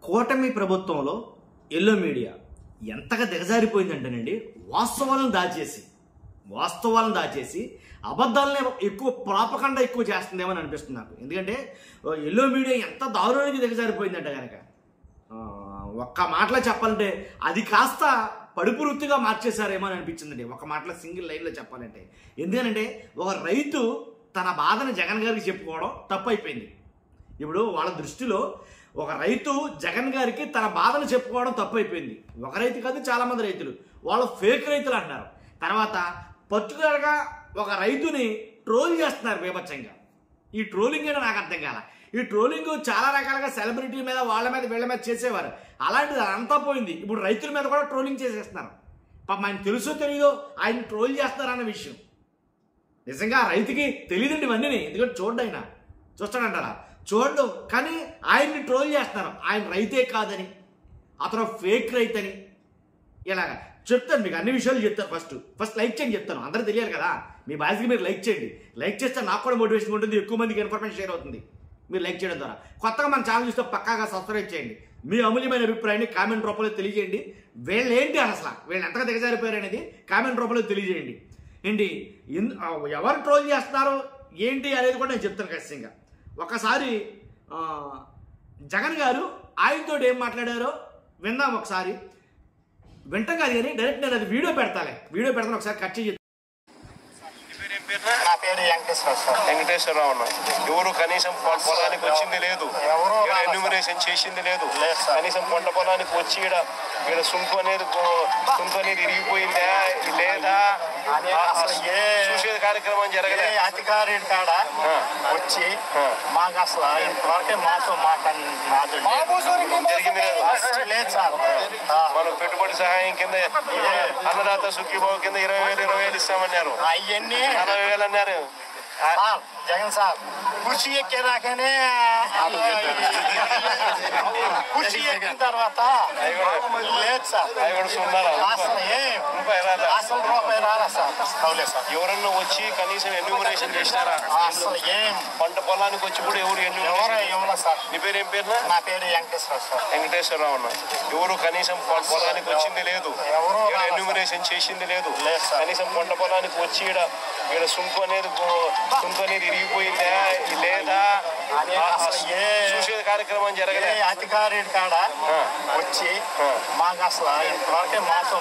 కూటమి ప్రభుత్వంలో yellow media ఎంతగా దిగజారిపోయిందంటేనండి, వాస్తవాలను దాచేసి అబద్ధాలనే ఎక్కువ ప్రాపకండా ఎక్కువ చేస్తుందేమని అనిపిస్తుంది నాకు. ఎందుకంటే ఎల్లో మీడియా ఎంత దారుణానికి దిగజారిపోయిందంటే కనుక ఒక్క మాటలో చెప్పాలంటే అది కాస్త పడుపు వృత్తిగా మార్చేశారేమో అని అనిపించిందండి. ఒక మాటలో సింగిల్ లైన్లో చెప్పాలంటే, ఎందుకంటే ఒక రైతు తన బాధను జగన్ గారికి చెప్పుకోవడం తప్పు అయిపోయింది. ఇప్పుడు వాళ్ళ దృష్టిలో ఒక రైతు జగన్ గారికి తన బాధను చెప్పుకోవడం తప్పు అయిపోయింది. ఒక రైతు కాదు, చాలామంది రైతులు వాళ్ళు ఫేక్ రైతులు అంటున్నారు. తర్వాత పర్టికులర్గా ఒక రైతుని ట్రోల్ చేస్తున్నారు బీభత్సంగా. ఈ ట్రోలింగ్ ఏంటో నాకు అర్థం కాల. ఈ ట్రోలింగ్ చాలా రకాలుగా సెలబ్రిటీ మీద, వాళ్ళ మీద, వీళ్ళ మీద చేసేవారు. అలాంటిది అంతా పోయింది. ఇప్పుడు రైతుల మీద కూడా ట్రోలింగ్ చేసేస్తున్నారు. పాపం ఆయన తెలుసో తెలియదో ఆయన ట్రోల్ చేస్తారన్న విషయం నిజంగా ఆ రైతుకి తెలియదండి ఇవన్నీ. ఎందుకంటే చూడ్డు, ఆయన చూస్తాడంటారా? చూడడు, కానీ ఆయన్ని ట్రోల్ చేస్తున్నారు. ఆయన రైతే కాదని, అతను ఫేక్ రైతు అని. ఇలాగా చెప్తాను మీకు అన్ని విషయాలు చెప్తాను. ఫస్ట్ లైక్ చేయండి చెప్తాను. అందరూ తెలియాలి కదా, మీ బాధ్యతకి మీరు లైక్ చేయండి. లైక్ చేస్తే నాకు కూడా మోటివేషన్ ఉంటుంది, ఎక్కువ మందికి ఇన్ఫర్మేషన్ షేర్ అవుతుంది మీరు లైక్ చేయడం ద్వారా. కొత్తగా మన ఛానల్ చూస్తే పక్కాగా సబ్స్క్రైబ్ చేయండి. మీ అమూల్యమైన అభిప్రాయాన్ని కామెంట్ రూపంలో తెలియజేయండి. వీళ్ళు ఏంటి అసలు, వీళ్ళు ఎంతగా దిగజారిపోయారు అనేది కామెంట్ రూపంలో తెలియజేయండి. ఏంటి ఎవరు ట్రోల్ చేస్తున్నారో ఏంటి అనేది కూడా నేను చెప్తాను ఖచ్చితంగా. ఒకసారి జగన్ గారు ఆయనతో ఏం మాట్లాడారో విందాం ఒకసారి. వింటాం కాదు కానీ డైరెక్ట్ నేను అది వీడియో పెడతాను ఒకసారి కట్ చేసి. నా పేరు వెంకటేశ్వరరావు అన్న. ఎవరు కనీసం పొలానికి వచ్చింది లేదు, ఎన్యూమరేషన్ చేసింది లేదు. కనీసం పంట పొలానికి వచ్చి ఇక్కడ సుంకు అనేది ఇరిగిపోయిందా లేదా చూసేది కార్యక్రమం జరగలే. అధికారి కాడ వచ్చి మాకు అసలు ఇంతవరకే మాతో జరిగింది లేదు సార్. మనం పెట్టుబడి సహాయం కింద అన్నదాత సుఖీభావ కింద 20,000 ఇస్తామన్నారు. అవన్నీ 40,000 అన్నారు. జగన్ సార్ కుర్చీ ఎక్కేదాకానే కుర్చీ ఎక్కిన తర్వాత లేదు సార్, అసలు రూపాయి రారా సార్. ఎవరన్నా వచ్చి కనీసం ఎన్యూమరేషన్ చేసినారా? అసలు ఏం పంట పొలానికి వచ్చి కూడా ఎవరు ఇవ్వలేదు సార్. నీ పేరు ఏం పేరు? నా పేరు వెంకటేశ్వరరావు అన్న. ఎవరు కనీసం పొలానికి వచ్చింది లేదు, ఎన్యూమరేషన్ చేసింది లేదు. కనీసం పంట పొలానికి వచ్చి ఇక్కడ సుంకు అనేది ఇరిగిపోయిందా లేదా చూసేది కార్యక్రమం జరగలే. అధికారి కాడ వచ్చి మాకు అసలు ఇంతవరకే మాతో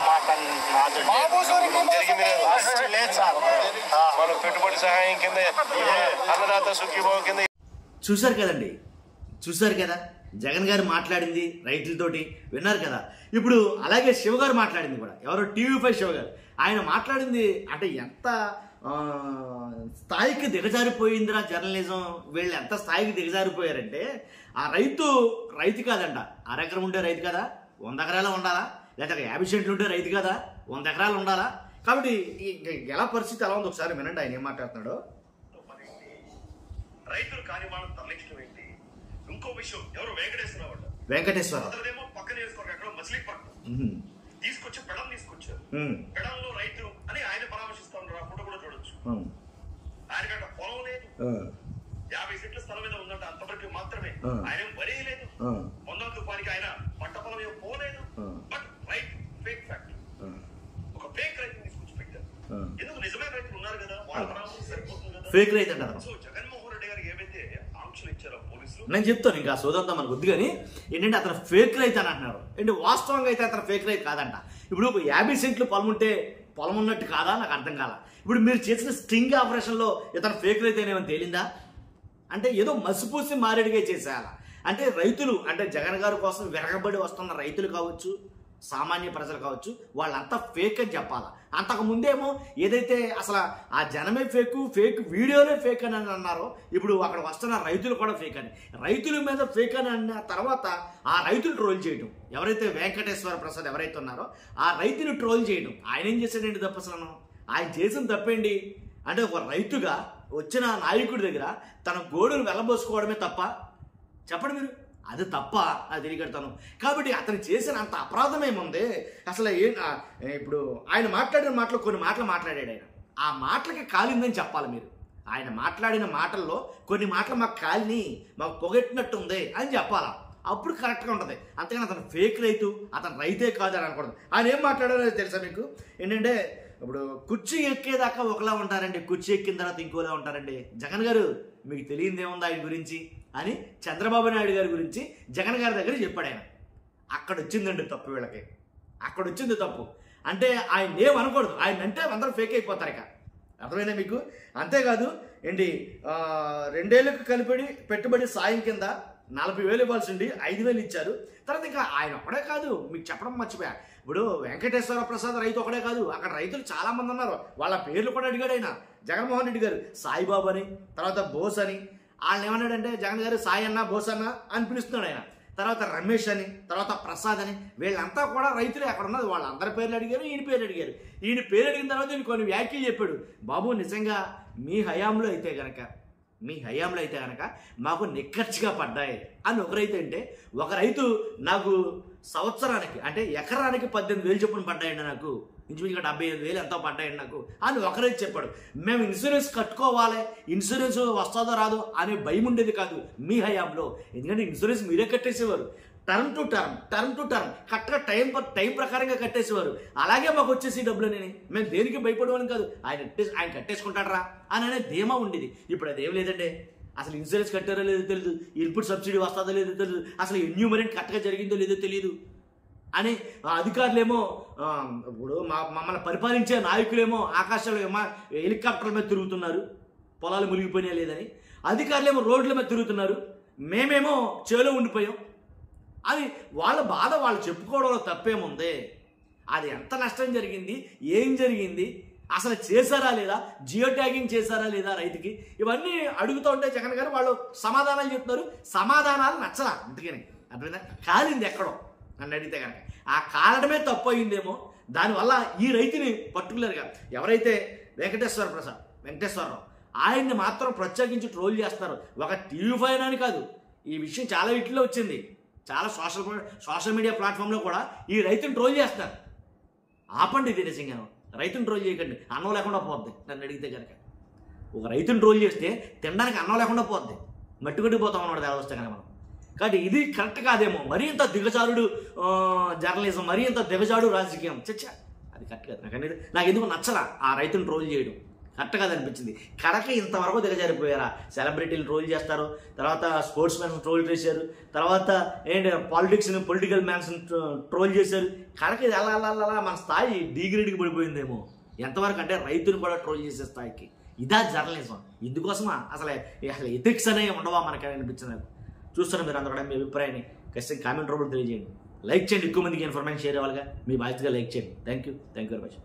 జరిగింది లేదు సార్. మనం పెట్టుబడి సహాయం కింద అన్నదాత సుఖీభావ కింద. చూశారు కదా జగన్ గారు మాట్లాడింది రైతులతోటి, విన్నారు కదా. ఇప్పుడు అలాగే శివ గారు మాట్లాడింది కూడా, ఎవరో TV5 శివ గారు. ఆయన మాట్లాడింది అంటే ఎంత స్థాయికి దిగజారిపోయిందిరా జర్నలిజం. వీళ్ళు ఎంత స్థాయికి దిగజారిపోయారంటే, ఆ రైతు కాదంట, అరెకరం ఉంటే రైతు కదా, 100 ఎకరాలు ఉండాలా, లేకపోతే 50 సెంట్లు ఉంటే రైతు కదా, 100 ఎకరాలు ఉండాలా. కాబట్టి ఎలా పరిస్థితి ఎలా ఉంది ఒకసారి వినండి ఆయన ఏం మాట్లాడుతున్నాడో. రైతులు కార్యమానం తరలించడం ఏంటి? ఇంకో విషయం, ఎవరు వెంకటేశ్వర పక్కన ఎక్కడో మచిలీపట్నం తీసుకొచ్చి పెడం తీసుకొచ్చారు. పెడంలో రైతు అని ఆయన పరామర్శిస్తా ఉన్నారు. ఆ ఫోటో కూడా చూడొచ్చు. ఆయనకంట పొలం లేదు, 50 సెంట్ల స్థలం మీద ఉందంట, అంతవరకు మాత్రమే. ఆయన వరి లేదు, 100 రూపాయలకి ఆయన పంట పొలం ఏమో పోలేదు. బట్ రైట్ ఫేక్ ఫ్యాక్టరీ, ఒక ఫేక్ రైతు తీసుకొచ్చి పెట్టారు. ఎందుకు నిజమైన రైతులు ఉన్నారు కదా, వాళ్ళ పరామర్శం సరిపోతుంది కదా. ఫేక్ రైతు అంటారు. సో జగన్మోహన్ రెడ్డి గారికి ఏవైతే ఆంక్షలు ఇచ్చారో పోలీసులు, నేను చెప్తాను ఇంకా సోదంతా మనకు వద్దు కానీ, ఏంటంటే అతను ఫేక్ రైతు అని అంటున్నారు. అంటే వాస్తవంగా అయితే అతను ఫేక్ రైతు కాదంట. ఇప్పుడు 50 సెంట్లు పొలం ఉంటే పొలం ఉన్నట్టు కాదా, నాకు అర్థం కాల. ఇప్పుడు మీరు చేసిన స్ట్రింగ్ ఆపరేషన్లో ఇతను ఫేక్ రైతు అనేమని తేలిందా? అంటే ఏదో మసిపూసి మారేడుగా చేసేయాల. అంటే రైతులు, అంటే జగన్ గారి కోసం విరగబడి వస్తున్న రైతులు కావచ్చు, సామాన్య ప్రజలు కావచ్చు, వాళ్ళంతా ఫేక్ అని చెప్పాలా. అంతకుముందేమో ఏదైతే అసలు ఆ జనమే ఫేక్ వీడియోనే ఫేక్ అని అన్నారో, ఇప్పుడు అక్కడ వస్తున్న రైతులు కూడా ఫేక్ అని, రైతుల మీద ఫేక్ అని అన్న తర్వాత ఆ రైతులు ట్రోల్ చేయడం, ఎవరైతే వెంకటేశ్వర ప్రసాద్ ఎవరైతే ఉన్నారో ఆ రైతుని ట్రోల్ చేయడం. ఆయన ఏం చేశాడండి తప్పు? అసలు ఆయన చేసిన తప్పేంటి అంటే, ఒక రైతుగా వచ్చిన నాయకుడి దగ్గర తన గోడును వెళ్ళబోసుకోవడమే తప్ప? చెప్పండి మీరు, అది తప్ప అది తెలియగడతాను. కాబట్టి అతను చేసిన అంత అపరాధం ఏముంది అసలు? ఇప్పుడు ఆయన మాట్లాడిన మాటలు కొన్ని మాటలు మాట్లాడాడు. ఆయన ఆ మాటలకి కాలిందని చెప్పాలి మీరు. ఆయన మాట్లాడిన మాటల్లో కొన్ని మాటలు మాకు కాలిని, మాకు పొగెట్టినట్టు ఉంది అని చెప్పాలా. అప్పుడు కరెక్ట్గా ఉంటుంది. అంతేగాని అతను ఫేక్ రైతు, అతను రైతే కాదు అని అనకూడదు. ఆయన ఏం మాట్లాడారో తెలుసా మీకు? ఏంటంటే ఇప్పుడు కుర్చీ ఎక్కేదాకా ఒకలా ఉంటారండి, కుర్చీ ఎక్కిన తర్వాత ఇంకోలా ఉంటారండి. జగన్ గారు మీకు తెలియదేముంది ఆయన గురించి అని చంద్రబాబు నాయుడు గారి గురించి జగన్ గారి దగ్గర చెప్పాడు ఆయన. అక్కడ వచ్చిందండి తప్పు వీళ్ళకి, అక్కడ వచ్చింది తప్పు. అంటే ఆయన ఏమనకూడదు, ఆయన అంటే అందరూ ఫేక్ అయిపోతారు. ఇక అర్థమైందా మీకు? అంతేకాదు ఏంటి 2 ఏళ్ళకు కలిపి పెట్టుబడి సాయం కింద 40,000 ఇవ్వాల్సింది 5,000 ఇచ్చారు. తర్వాత ఇంకా ఆయన ఒకడే కాదు, మీకు చెప్పడం మర్చిపోయా. ఇప్పుడు వెంకటేశ్వర ప్రసాద్ రైతు ఒకడే కాదు, అక్కడ రైతులు చాలా మంది ఉన్నారు. వాళ్ళ పేర్లు కూడా అడిగాడు ఆయన జగన్మోహన్ రెడ్డి గారు. సాయిబాబు అని, తర్వాత బోస్ అని. వాళ్ళని ఏమన్నాడంటే జగన్ గారు సాయి అన్న బోస్ అన్న అని పిలుస్తున్నాడు ఆయన. తర్వాత రమేష్ అని, తర్వాత ప్రసాద్ అని. వీళ్ళంతా కూడా రైతులే అక్కడ ఉన్నది. వాళ్ళందరి పేర్లు అడిగారు, ఈయన పేరు అడిగారు. ఈయన పేరు అడిగిన తర్వాత ఈయన కొన్ని వ్యాఖ్యలు చెప్పాడు. బాబు నిజంగా మీ హయాంలో అయితే కనుక మాకు నిక్కచ్చిగా పడ్డాయి అని ఒక రైతు అంటే, ఒక రైతు నాకు సంవత్సరానికి అంటే ఎకరానికి 18,000 చొప్పున పడ్డాయండి, నాకు ఇంచుమించుగా 75,000 ఎంతో పడ్డాయండి నాకు అని ఒక రైతు చెప్పాడు. మేము ఇన్సూరెన్స్ కట్టుకోవాలి, ఇన్సూరెన్స్ వస్తుందో రాదో అనే భయం ఉండేది కాదు మీ హయాంలో. ఎందుకంటే ఇన్సూరెన్స్ మీరే కట్టేసేవారు, టర్మ్ టు టర్మ్ కరెక్ట్గా టైం ప్రకారంగా కట్టేసేవారు. అలాగే మాకు వచ్చేసి డబ్బులు అని మేము దేనికి భయపడేవాళ్ళం కాదు. ఆయన కట్టేసుకుంటాడరా అని అనే ధీమా ఉండేది. ఇప్పుడు అదేం లేదంటే అసలు ఇన్సూరెన్స్ కట్టారో లేదో తెలియదు, ఇన్పుట్ సబ్సిడీ వస్తుందో లేదో తెలియదు, అసలు ఎన్యూమరెంట్ కరెక్ట్గా జరిగిందో లేదో తెలియదు అని అధికారులేమో ఇప్పుడు మమ్మల్ని పరిపాలించే నాయకులేమో ఆకాశంలో హెలికాప్టర్ల మీద తిరుగుతున్నారు, పొలాలు మునిగిపోయినా లేదని. అధికారులేమో రోడ్ల మీద తిరుగుతున్నారు, మేమేమో చేలో ఉండిపోయాం అని వాళ్ళ బాధ వాళ్ళు చెప్పుకోవడంలో తప్పేముంది? అది ఎంత నష్టం జరిగింది, ఏం జరిగింది, అసలు చేశారా లేదా, జియో ట్యాగింగ్ చేశారా లేదా రైతుకి, ఇవన్నీ అడుగుతూ ఉంటే జగన్ గారు వాళ్ళు సమాధానాలు చెప్తున్నారు. సమాధానాలు నచ్చలా, అందుకని అర్థమైందా? కాలింది ఎక్కడో నన్ను అడిగితే కనుక ఆ కాలడమే తప్పు అయిందేమో. దానివల్ల ఈ రైతుని పర్టికులర్గా ఎవరైతే వెంకటేశ్వరరావు ఆయన్ని మాత్రం ప్రత్యేకించి ట్రోల్ చేస్తున్నారు. ఒక TV5 అని కాదు, ఈ విషయం చాలా వీటిలో వచ్చింది, చాలా సోషల్ మీడియా ప్లాట్ఫామ్లో కూడా ఈ రైతుని ట్రోల్ చేస్తున్నారు. ఆపండి, ఇది నిజంగా రైతుని ట్రోల్ చేయకండి, అన్నం లేకుండా పోద్ది. నన్ను అడిగితే కనుక ఒక రైతుని ట్రోల్ చేస్తే తినడానికి అన్నం లేకుండా పోద్ది, మట్టుకొట్టిపోతాం అన్నమాట ఎలా వస్తే కనుక మనం. కాబట్టి ఇది కరెక్ట్ కాదేమో. మరీ ఇంత దిగజారుడు జర్నలిజం, మరీ ఇంత దిగజాడు రాజకీయం, చచ్చా అది కరెక్ట్ కాదు. నాకు ఎందుకు నచ్చలా ఆ రైతుని ట్రోల్ చేయడం, కరెక్ట్ కాదనిపించింది. కడక ఇంతవరకు దిగజారిపోయారా? సెలబ్రిటీలు ట్రోల్ చేస్తారు, తర్వాత స్పోర్ట్స్ మ్యాన్స్ ట్రోల్ చేశారు, తర్వాత ఏంటి పొలిటికల్ మ్యాన్స్ ట్రోల్ చేశారు. కడక ఇది అలా మన స్థాయి డీగ్రేడ్కి పడిపోయిందేమో. ఎంతవరకు అంటే రైతుని కూడా ట్రోల్ చేసే స్థాయికి. ఇదా జర్నలిజం? ఇందుకోసమా అసలు ఎథిక్స్ అనేవి ఉండవా మనకి అనిపించింది నాకు. చూస్తున్నా మీరు అందరూ మీ అభిప్రాయాన్ని ఖచ్చితంగా కామెంట్ రూపంలో తెలియజేయండి. లైక్ చేయండి, ఎక్కువ మందికి ఇన్ఫర్మేషన్ షేర్ అవ్వాలిగా మీ బాధ్యతగా లైక్ చేయండి. Thank you very much.